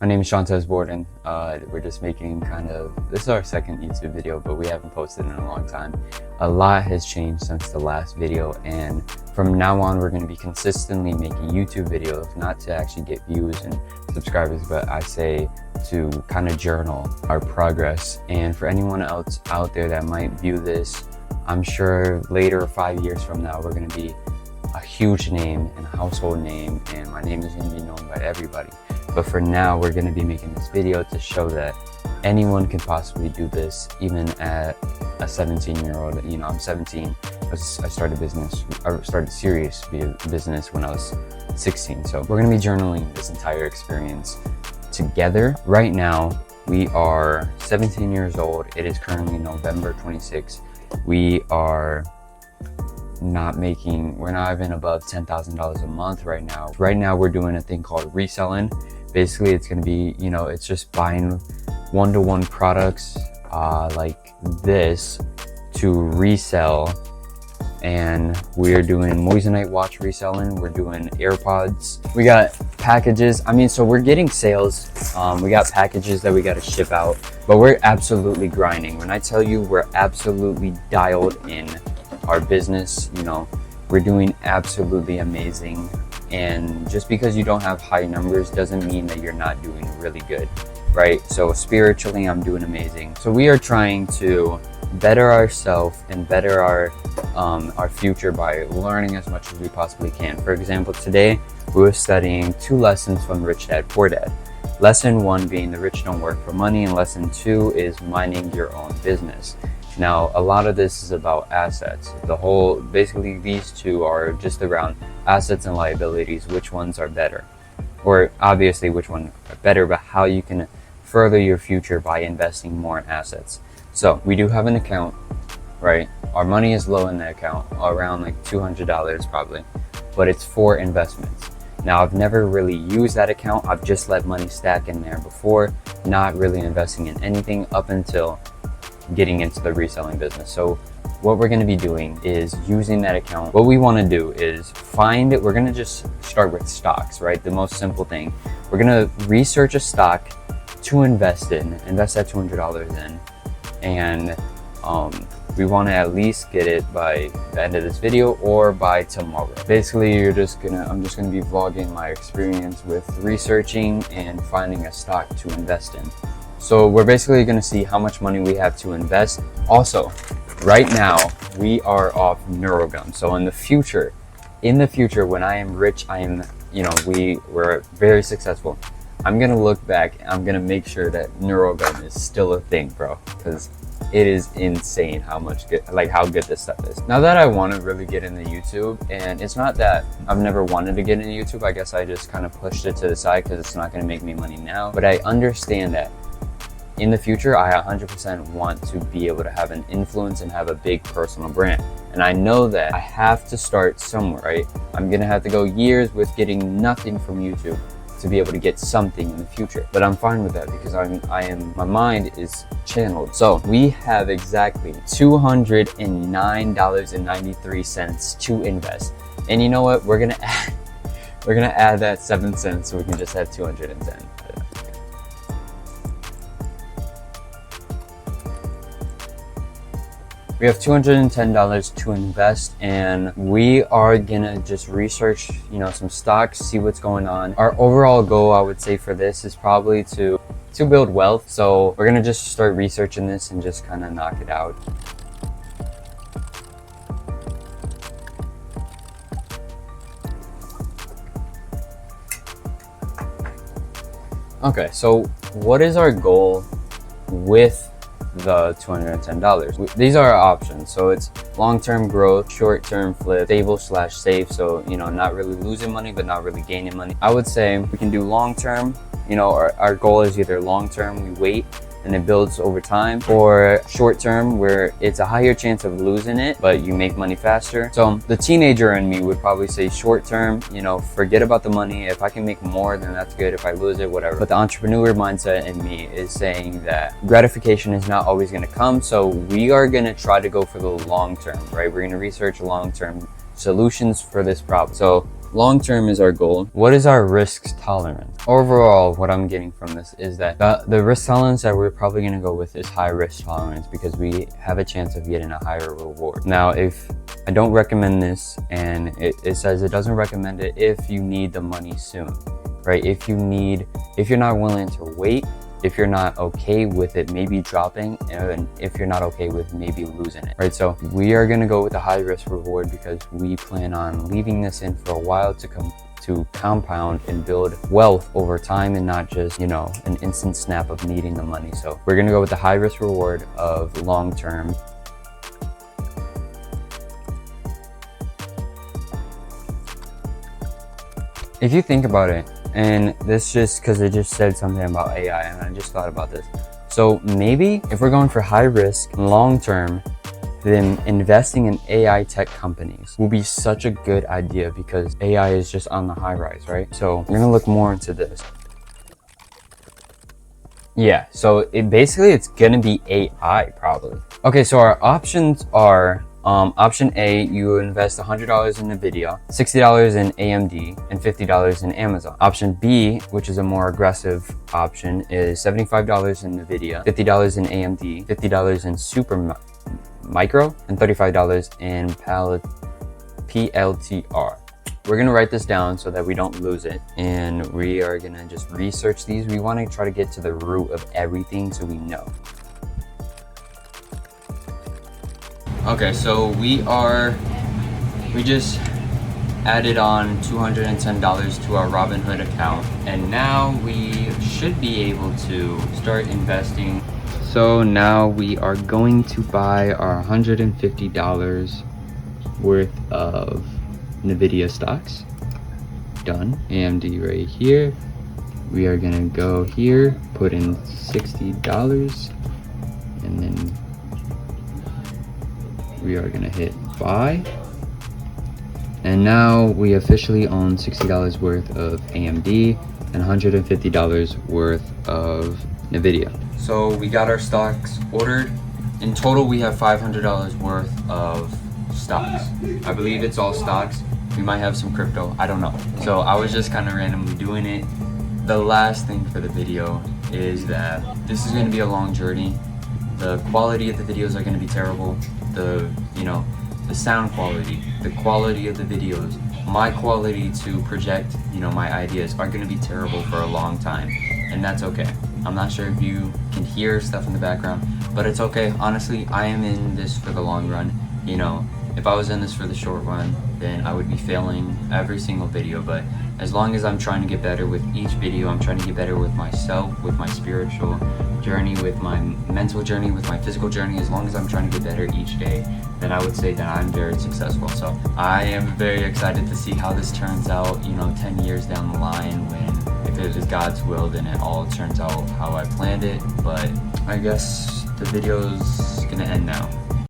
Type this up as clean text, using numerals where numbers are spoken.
My name is Shantez Borden. We're just making this is our second YouTube video, but we haven't posted in a long time. A lot has changed since the last video, and from now on, we're going to be consistently making YouTube videos, not to actually get views and subscribers, but I say to kind of journal our progress. And for anyone else out there that might view this, I'm sure later, 5 years from now, we're going to be a huge name and a household name, and my name is going to be known by everybody. But for now, we're going to be making this video to show that anyone can possibly do this, even at a 17-year-old. You know, I'm 17. I started serious business when I was 16. So we're going to be journaling this entire experience together. Right now, we are 17 years old. It is currently November 26th. We're not even above $10,000 a month right now. Right now, we're doing a thing called reselling. Basically, it's going to be, it's just buying one-to-one products like this to resell. And we're doing Moissanite watch reselling. We're doing AirPods. We got packages. So we're getting sales. We got packages that we got to ship out, but we're absolutely grinding. When I tell you we're absolutely dialed in our business, we're doing absolutely amazing. And just because you don't have high numbers doesn't mean that you're not doing really good, right? So spiritually, I'm doing amazing. So we are trying to better ourselves and better our future by learning as much as we possibly can. For example, today we were studying 2 lessons from Rich Dad Poor Dad. Lesson 1 being the rich don't work for money, and lesson 2 is minding your own business. Now, a lot of this is about assets. Basically these 2 are just around assets and liabilities, which ones are better, or obviously which one are better, but how you can further your future by investing more in assets. So we do have an account, right? Our money is low in the account, around like $200 probably, but it's for investments. Now, I've never really used that account. I've just let money stack in there before, not really investing in anything up until getting into the reselling business. So what we're going to be doing is using that account. What we want to do is we're going to just start with stocks, right? The most simple thing. We're going to research a stock to invest that $200 in. And we want to at least get it by the end of this video or by tomorrow. Basically, I'm just going to be vlogging my experience with researching and finding a stock to invest in. So we're basically going to see how much money we have to invest. Also, right now we are off NeuroGum. So in the future, when I am rich, we're very successful, I'm going to look back and I'm going to make sure that NeuroGum is still a thing, bro, because it is insane how good this stuff is. Now that I want to really get into YouTube, and it's not that I've never wanted to get into YouTube, I guess I just kind of pushed it to the side because it's not going to make me money now, but I understand that in the future, I 100% want to be able to have an influence and have a big personal brand. And I know that I have to start somewhere, right? I'm going to have to go years with getting nothing from YouTube to be able to get something in the future. But I'm fine with that because my mind is channeled. So we have exactly $209.93 to invest. And you know what? We're going to add that 7 cents so we can just have 210. We have $210 to invest, and we are gonna just research, some stocks, see what's going on. Our overall goal, I would say, for this is probably to build wealth. So we're gonna just start researching this and just kind of knock it out. Okay, so what is our goal with the $210? These are our options. So it's long-term growth, short-term flip, stable/safe. So, not really losing money, but not really gaining money. I would say we can do long-term. Our goal is either long-term, we wait and it builds over time, or short-term where it's a higher chance of losing it, but you make money faster. So the teenager in me would probably say short-term, forget about the money. If I can make more, then that's good. If I lose it, whatever. But the entrepreneur mindset in me is saying that gratification is not always going to come. So we are going to try to go for the long-term, right? We're going to research long-term solutions for this problem. So long term is our goal. What is our risk tolerance? Overall, what I'm getting from this is that the risk tolerance that we're probably going to go with is high risk tolerance, because we have a chance of getting a higher reward. Now, if I don't recommend this, and it says it doesn't recommend it if you need the money soon, right? If you're not willing to wait, if you're not okay with it maybe dropping, and if you're not okay with maybe losing it, right? So we are gonna go with a high risk reward because we plan on leaving this in for a while to compound and build wealth over time, and not just, you know, an instant snap of needing the money. So we're gonna go with the high risk reward of long term. If you think about it, and this just because it just said something about AI, and I just thought about this. So maybe if we're going for high risk, long term, then investing in AI tech companies will be such a good idea, because AI is just on the high rise, right? So we're gonna look more into this. Yeah, so it's gonna be AI probably. Okay, so our options are option A, you invest $100 in NVIDIA, $60 in AMD, and $50 in Amazon. Option B, which is a more aggressive option, is $75 in NVIDIA, $50 in AMD, $50 in Supermicro, and $35 in PLTR. We're gonna write this down so that we don't lose it, and we are gonna just research these. We wanna try to get to the root of everything so we know. Okay, so we just added on $210 to our Robinhood account, and now we should be able to start investing. So now we are going to buy our $150 worth of NVIDIA stocks. Done. AMD right here. We are gonna go here, put in $60, and then we are gonna hit buy, and now we officially own $60 worth of AMD and $150 worth of NVIDIA. So we got our stocks ordered. In total, we have $500 worth of stocks. I believe it's all stocks. We might have some crypto, I don't know. So I was just kind of randomly doing it. The last thing for the video is that this is going to be a long journey. The quality of the videos are going to be terrible. The sound quality, the quality of the videos, my quality to project, my ideas are going to be terrible for a long time, and that's okay. I'm not sure if you can hear stuff in the background, but it's okay. Honestly, I am in this for the long run. If I was in this for the short run, then I would be failing every single video. But as long as I'm trying to get better with each video, I'm trying to get better with myself, with my spiritual journey, with my mental journey, with my physical journey, as long as I'm trying to get better each day, then I would say that I'm very successful. So I am very excited to see how this turns out, 10 years down the line, when if it is God's will, then it all turns out how I planned it. But I guess the video's gonna end now.